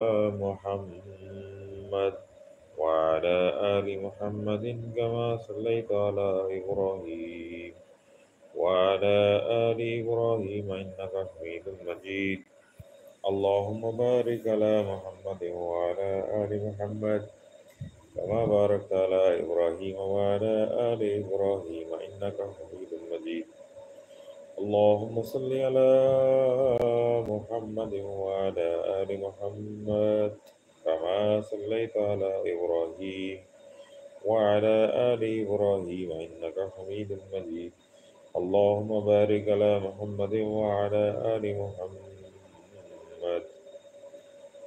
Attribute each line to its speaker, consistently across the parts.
Speaker 1: محمد وعلى آل محمد كما صليت على إبراهيم وعلى آل إبراهيم إنك حميد مجيد. اللهم بارك على محمد وعلى آل محمد كما باركت على إبراهيم وعلى آل إبراهيم إنك حميد مجيد. اللهم صل على محمد وعلى آل محمد كما صليت على إبراهيم وعلى آل إبراهيم إنك حميد مجيد. اللهم بارك على محمد وعلى آل محمد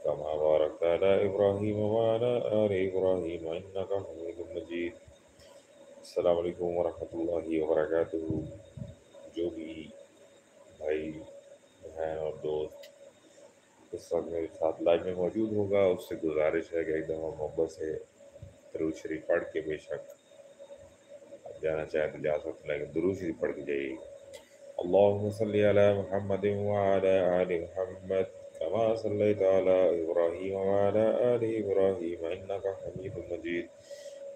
Speaker 1: كما باركت على إبراهيم وعلى آل إبراهيم إنك حميد مجيد. السلام عليكم ورحمة الله وبركاته. जो भी भाई बहन और दोस्त इस वक्त मेरे साथ लाइव में मौजूद होगा, उससे गुजारिश है कि एक दफ़ा मोहब्बत से दरूद शरीफ पढ़ के बेशक आप जाना चाहें तो जा सकते हैं, लेकिन दरूद शरीफ पढ़ के जाइएगा। अल्लाहुम्मा सल्लि अला मुहम्मदिन व अला आलि मुहम्मद कमा सल्लैता अला इब्राहीम व अला आलि इब्राहीम इन्नका हमीदुम मजीद।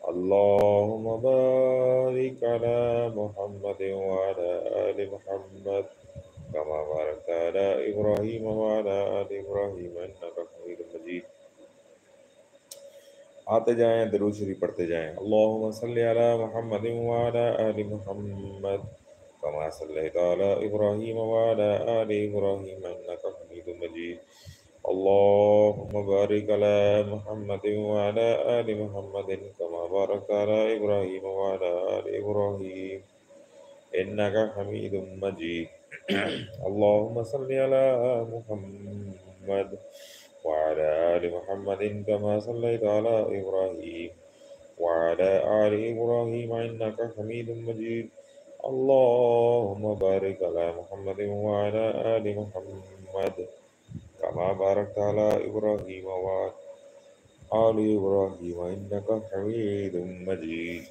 Speaker 1: अल्लाहुम्मा बारिक अला मुहम्मदिन व अला आलि मुहम्मद कमा बारकता अला इब्राहीम व अला आलि इब्राहीम इन्नका हमीदुम मजीद। आते जाएं दरूद शरीफ पढ़ते जाएं। अल्लाहुम्मा सल्लि अला मुहम्मदिन व अला आलि मुहम्मद कमा सल्लैता अला इब्राहीम व अला आलि इब्राहीम इन्नका हमीदुम मजीद। अल्लाहुम्मा बारिक अला मुहम्मदिन व अला आलि मुहम्मदिन कमा बारकता अला इब्राहीम व अला आलि इब्राहीम इन्नका हमीदुम मजीद। अल्लाहुम्मा सल्लि अला मुहम्मद وعلى آل محمد كما صليت على إبراهيم وعلى آل إبراهيم إنك حميد مجيد. اللهم بارك على محمد وعلى آل محمد كما باركت على إبراهيم وعلى آل إبراهيم إنك حميد مجيد.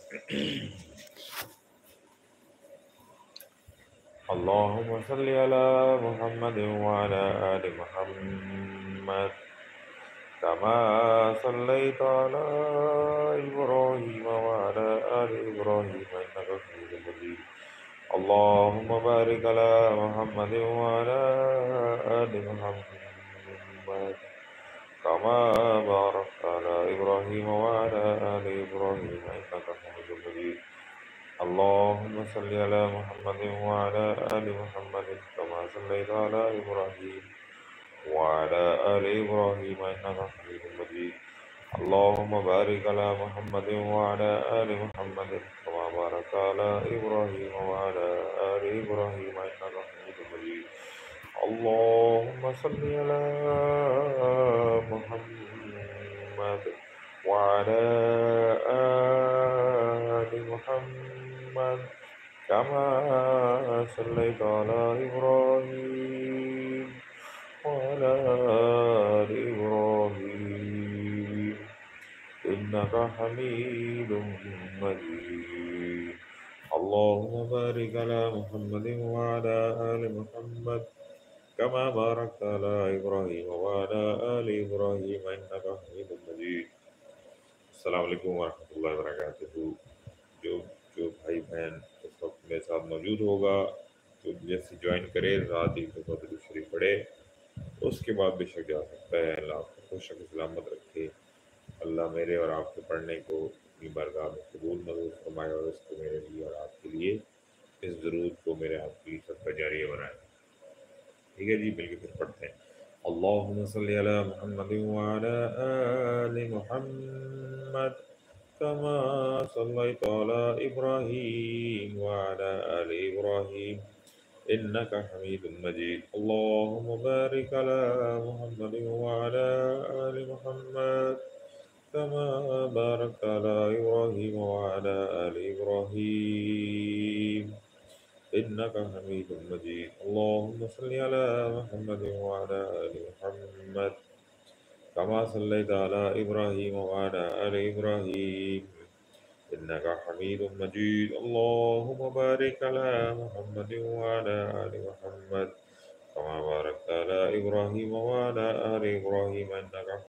Speaker 1: اللهم صل على محمد وعلى آل محمد كما صليت على إبراهيم وعلى آل إبراهيم إنك حميد مجيد. اللهم بارك على محمد وعلى آل محمد كما باركت على إبراهيم وعلى آل إبراهيم إنك حميد مجيد. اللهم صل على محمد وعلى آل محمد كما صليت على إبراهيم وعلى آل إبراهيم إنك حميد مجيد. اللهم بارك على محمد وعلى آل محمد كما باركت على إبراهيم وعلى آل إبراهيم إنك حميد مجيد. اللهم صل على محمد وعلى آل محمد كما صليت على إبراهيم وعلى آل إبراهيم إنك حميد مجيد. اللهم بارك على محمد وعلى آل محمد كما باركت على إبراهيم وعلى آل إبراهيم إنك حميد مجيد. अस्सलाम वालेकुम वरहमतुल्लाहि वबरकातुहू। जो जो भाई बहन इस वक्त मेरे साथ मौजूद होगा, तो जैसे ज्वाइन करे रात एक दफ़ा दुरूद शरीफ पढ़े, उसके बाद बेशक जा सकता है। अल्लाह आपको खुश रखे, सलामत रखे। अल्लाह मेरे और आपके पढ़ने को अपनी बारगाह में कबूल मंजूर फरमाए और इसको मेरे लिए और आपके लिए इस दरूद को मेरे आपके लिए सदका जारिया बनाए। ठीक है जी, मिलके फिर पढ़ते हैं। अल्लाहुम्मा सल्लि अला मुहम्मद व अला आलि मुहम्मद कमा सल्लैता अला इब्राहीम व अला आलि इब्राहीम इन्नका हमीदुम मजीद। अल्लाहुम्मा बारिक अला मुहम्मद व अला आलि मुहम्मद कमा बारकत अला इब्राहीम व अला आलि इब्राहीम إنك حميد مجيد. اللهم صل على محمد وعلى آل محمد كما صليت على إبراهيم وعلى آل إبراهيم إنك حميد مجيد. اللهم بارك على محمد وعلى آل محمد كما باركت على إبراهيم وعلى آل إبراهيم إنك